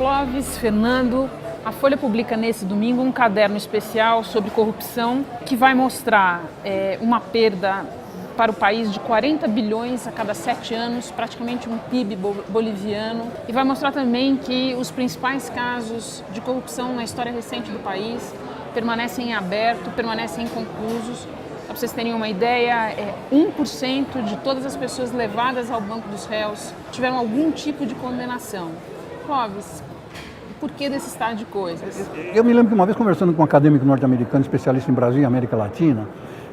Clóvis, Fernando, a Folha publica nesse domingo um caderno especial sobre corrupção que vai mostrar uma perda para o país de 40 bilhões a cada 7 anos, praticamente um PIB boliviano, e vai mostrar também que os principais casos de corrupção na história recente do país permanecem em aberto, permanecem inconclusos. Para vocês terem uma ideia, 1% de todas as pessoas levadas ao banco dos réus tiveram algum tipo de condenação. Clóvis, por que desse estado de coisas? Eu me lembro que uma vez conversando com um acadêmico norte-americano, especialista em Brasil e América Latina,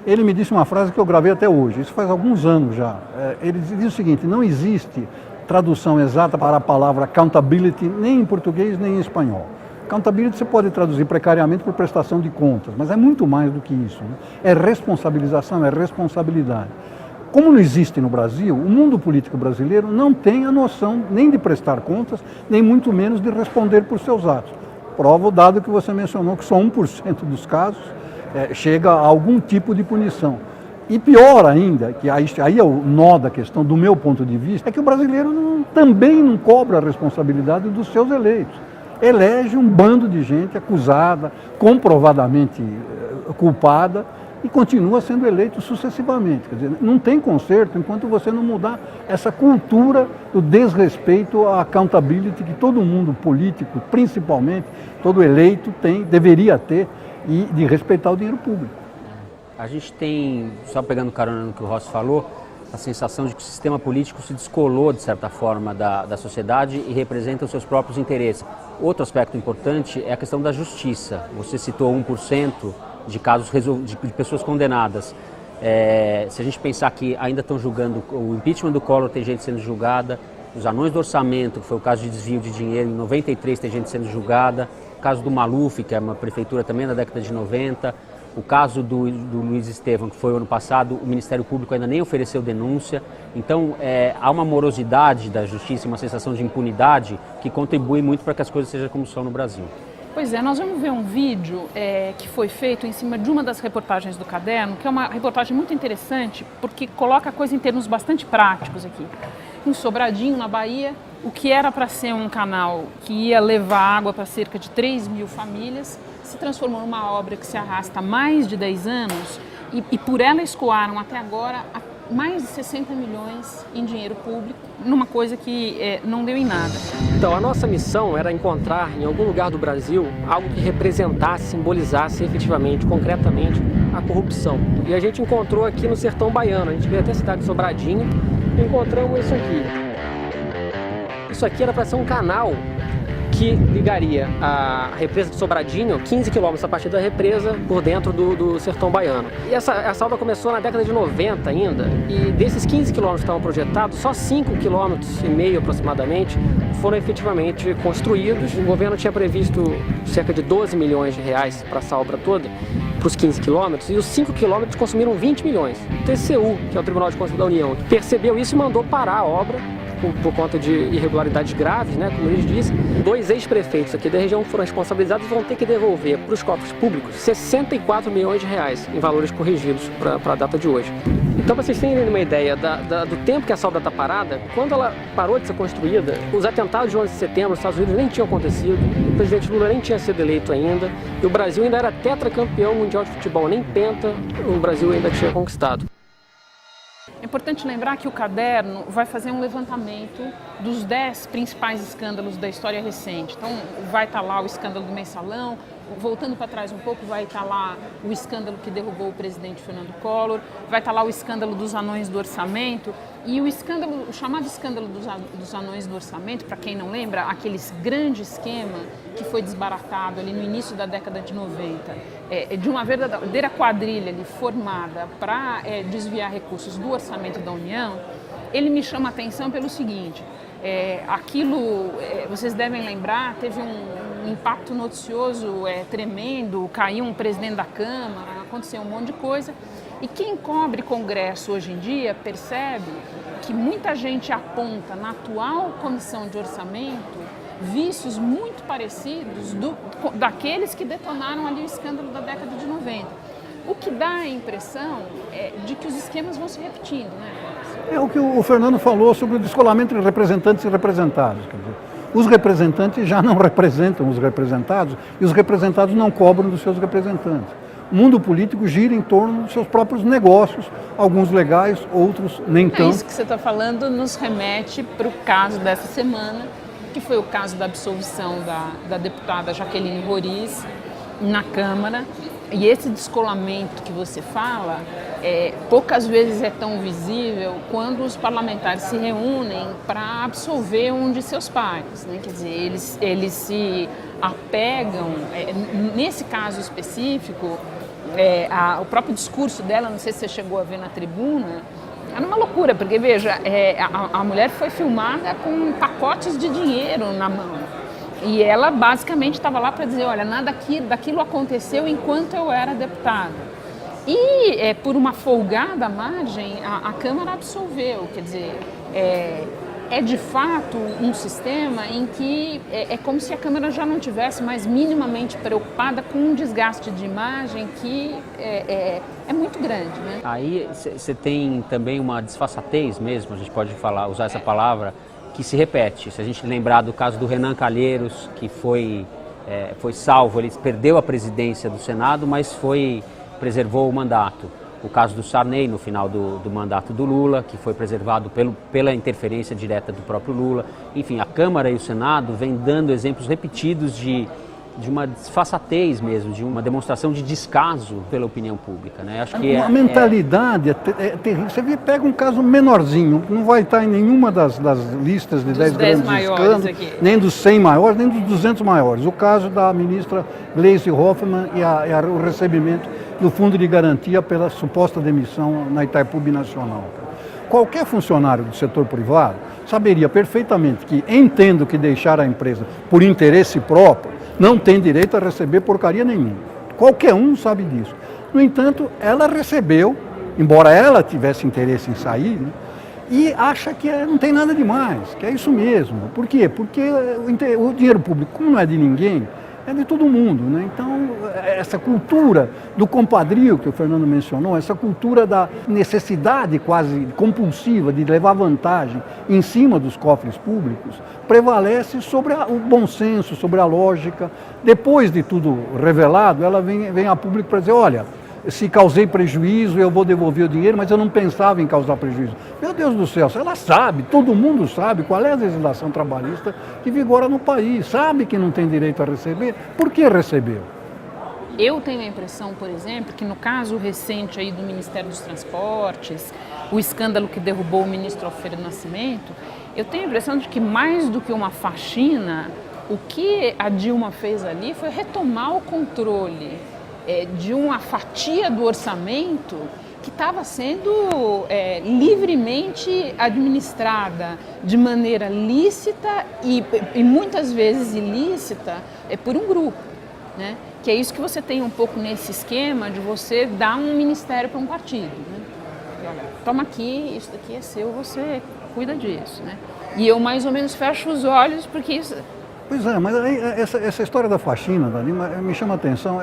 ele me disse uma frase que eu gravei até hoje, isso faz alguns anos já. Ele diz o seguinte: não existe tradução exata para a palavra accountability, nem em português nem em espanhol. Accountability você pode traduzir precariamente por prestação de contas, mas é muito mais do que isso, né? É responsabilização, é responsabilidade. Como não existe no Brasil, o mundo político brasileiro não tem a noção nem de prestar contas, nem muito menos de responder por seus atos. Prova o dado que você mencionou, que só 1% dos casos chega a algum tipo de punição. E pior ainda, que aí é o nó da questão do meu ponto de vista, é que o brasileiro também não cobra a responsabilidade dos seus eleitos. Elege um bando de gente acusada, comprovadamente culpada, e continua sendo eleito sucessivamente. Quer dizer, não tem conserto enquanto você não mudar essa cultura do desrespeito à accountability que todo mundo político, principalmente, todo eleito deveria ter, e de respeitar o dinheiro público. A gente tem, só pegando carona no que o Rossi falou, a sensação de que o sistema político se descolou, de certa forma, da sociedade e representa os seus próprios interesses. Outro aspecto importante é a questão da justiça. Você citou 1% de casos de pessoas condenadas. Se a gente pensar que ainda estão julgando o impeachment do Collor, tem gente sendo julgada, os anões do orçamento, que foi o caso de desvio de dinheiro, em 93 tem gente sendo julgada, o caso do Maluf, que é uma prefeitura também na década de 90, o caso do Luiz Estevam, que foi o ano passado, o Ministério Público ainda nem ofereceu denúncia. Então, há uma morosidade da justiça e uma sensação de impunidade que contribui muito para que as coisas sejam como são no Brasil. Pois é, nós vamos ver um vídeo que foi feito em cima de uma das reportagens do caderno, que é uma reportagem muito interessante, porque coloca a coisa em termos bastante práticos aqui. Em Sobradinho, na Bahia, o que era para ser um canal que ia levar água para cerca de 3 mil famílias, se transformou numa obra que se arrasta há mais de 10 anos e por ela escoaram até agora mais de 60 milhões em dinheiro público, numa coisa que não deu em nada. Então, a nossa missão era encontrar em algum lugar do Brasil algo que representasse, simbolizasse efetivamente, concretamente, a corrupção. E a gente encontrou aqui no sertão baiano, a gente veio até a cidade de Sobradinho e encontramos isso aqui. Isso aqui era para ser um canal que ligaria a represa de Sobradinho, 15 quilômetros a partir da represa, por dentro do sertão baiano. E essa obra começou na década de 90 ainda, e desses 15 quilômetros que estavam projetados, só 5,5 quilômetros aproximadamente foram efetivamente construídos. O governo tinha previsto cerca de 12 milhões de reais para essa obra toda, para os 15 quilômetros, e os 5 quilômetros consumiram 20 milhões. O TCU, que é o Tribunal de Contas da União, percebeu isso e mandou parar a obra, por conta de irregularidades graves, né, como eles disse. 2 ex-prefeitos aqui da região que foram responsabilizados vão ter que devolver para os cofres públicos 64 milhões de reais em valores corrigidos para a data de hoje. Então, para vocês terem uma ideia do tempo que essa obra está parada, quando ela parou de ser construída, os atentados de 11 de setembro nos Estados Unidos nem tinham acontecido, o presidente Lula nem tinha sido eleito ainda, e o Brasil ainda era tetracampeão mundial de futebol, nem penta o Brasil ainda tinha conquistado. É importante lembrar que o caderno vai fazer um levantamento dos 10 principais escândalos da história recente. Então, vai estar lá o escândalo do Mensalão, voltando para trás um pouco, vai estar lá o escândalo que derrubou o presidente Fernando Collor, vai estar lá o escândalo dos anões do orçamento e o chamado escândalo dos anões do orçamento, para quem não lembra, aquele grande esquema que foi desbaratado ali no início da década de 90, de uma verdadeira quadrilha ali formada para desviar recursos do orçamento da União. Ele me chama a atenção pelo seguinte: vocês devem lembrar, teve um impacto noticioso tremendo, caiu um presidente da Câmara, aconteceu um monte de coisa. E quem cobre Congresso hoje em dia percebe que muita gente aponta na atual comissão de orçamento vícios muito parecidos daqueles que detonaram ali o escândalo da década de 90. O que dá a impressão de que os esquemas vão se repetindo, né? É o que o Fernando falou sobre o descolamento de representantes e representados. Quer dizer, Os representantes já não representam os representados e os representados não cobram dos seus representantes. O mundo político gira em torno dos seus próprios negócios, alguns legais, outros nem tão. Isso que você está falando nos remete para o caso dessa semana, que foi o caso da absolvição da deputada Jaqueline Roriz na Câmara. E esse descolamento que você fala, poucas vezes é tão visível quando os parlamentares se reúnem para absolver um de seus pares, né? Quer dizer, eles se apegam, nesse caso específico, o próprio discurso dela, não sei se você chegou a ver na tribuna, era uma loucura, porque veja, a mulher foi filmada com pacotes de dinheiro na mão. E ela basicamente estava lá para dizer, olha, nada daquilo aconteceu enquanto eu era deputada. E por uma folgada margem, a Câmara absolveu, quer dizer, é de fato um sistema em que é como se a Câmara já não tivesse mais minimamente preocupada com um desgaste de imagem que é muito grande, né? Aí você tem também uma desfaçatez mesmo, a gente pode usar essa palavra, que se repete. Se a gente lembrar do caso do Renan Calheiros, que foi salvo, ele perdeu a presidência do Senado, mas preservou o mandato. O caso do Sarney, no final do mandato do Lula, que foi preservado pela interferência direta do próprio Lula. Enfim, a Câmara e o Senado vêm dando exemplos repetidos de uma desfaçatez mesmo, de uma demonstração de descaso pela opinião pública, né? Acho que a mentalidade é terrível. Você pega um caso menorzinho, não vai estar em nenhuma das listas de 10 grandes escândalos, nem dos 100 maiores, nem dos 200 maiores. O caso da ministra Gleisi Hoffmann e o recebimento do Fundo de Garantia pela suposta demissão na Itaipu Binacional. Qualquer funcionário do setor privado saberia perfeitamente que, entendo que deixar a empresa por interesse próprio, não tem direito a receber porcaria nenhuma. Qualquer um sabe disso. No entanto, ela recebeu, embora ela tivesse interesse em sair, né, e acha que não tem nada demais, que é isso mesmo. Por quê? Porque o dinheiro público, como não é de ninguém, é de todo mundo, né? Então, essa cultura do compadrio que o Fernando mencionou, essa cultura da necessidade quase compulsiva de levar vantagem em cima dos cofres públicos, prevalece sobre o bom senso, sobre a lógica. Depois de tudo revelado, ela vem a público para dizer, olha, se causei prejuízo, eu vou devolver o dinheiro, mas eu não pensava em causar prejuízo. Meu Deus do céu, ela sabe, todo mundo sabe qual é a legislação trabalhista que vigora no país, sabe que não tem direito a receber, por que recebeu? Eu tenho a impressão, por exemplo, que no caso recente aí do Ministério dos Transportes, o escândalo que derrubou o ministro Alfredo Nascimento, eu tenho a impressão de que mais do que uma faxina, o que a Dilma fez ali foi retomar o controle de uma fatia do orçamento que estava sendo livremente administrada de maneira lícita e muitas vezes ilícita por um grupo, né? Que é isso que você tem um pouco nesse esquema de você dar um ministério para um partido, né? E, olha, toma aqui, isso daqui é seu, você cuida disso, né? E eu mais ou menos fecho os olhos porque isso... Pois é, mas aí, essa história da faxina, da Dilma, me chama a atenção.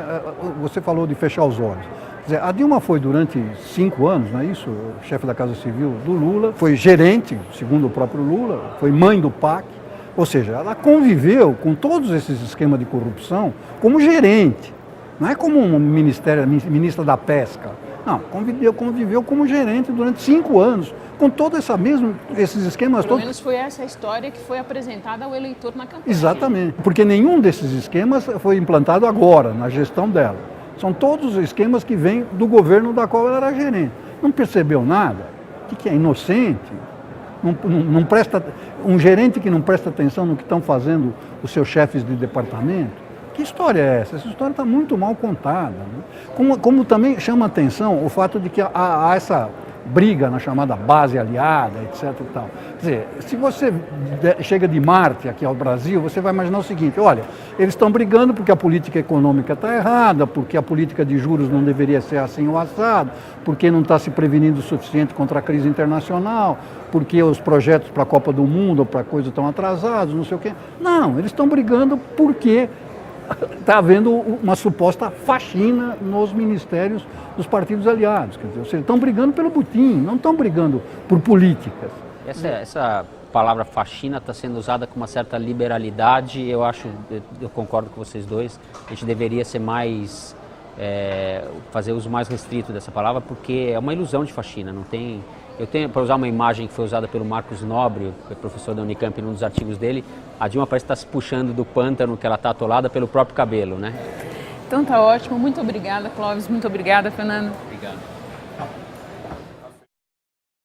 Você falou de fechar os olhos. Quer dizer, a Dilma foi durante 5 anos, não é isso? Chefe da Casa Civil do Lula, foi gerente, segundo o próprio Lula, foi mãe do PAC. Ou seja, ela conviveu com todos esses esquemas de corrupção como gerente, não é como ministra da Pesca. Não, conviveu como gerente durante 5 anos, com todos esses esquemas todos. Pelo menos foi essa a história que foi apresentada ao eleitor na campanha. Exatamente, porque nenhum desses esquemas foi implantado agora, na gestão dela. São todos esquemas que vêm do governo da qual ela era gerente. Não percebeu nada? O que é? Inocente? Não presta, um gerente que não presta atenção no que estão fazendo os seus chefes de departamento? Que história é essa? Essa história está muito mal contada, né? Como também chama atenção o fato de que há essa briga na chamada base aliada, etc. e tal. Quer dizer, se você chega de Marte aqui ao Brasil, você vai imaginar o seguinte, olha, eles estão brigando porque a política econômica está errada, porque a política de juros não deveria ser assim ou assado, porque não está se prevenindo o suficiente contra a crise internacional, porque os projetos para a Copa do Mundo ou para coisa estão atrasados, não sei o quê. Não, eles estão brigando porque está havendo uma suposta faxina nos ministérios dos partidos aliados. Quer dizer, estão brigando pelo butim, não estão brigando por políticas. Essa palavra faxina está sendo usada com uma certa liberalidade. Eu concordo com vocês dois, a gente deveria ser mais, fazer uso mais restrito dessa palavra, porque é uma ilusão de faxina, não tem... Eu tenho, para usar uma imagem que foi usada pelo Marcos Nobre, que é professor da Unicamp, num dos artigos dele, a Dilma parece estar se puxando do pântano que ela está atolada pelo próprio cabelo, né? Então tá ótimo, muito obrigada, Clóvis, muito obrigada, Fernando. Obrigado.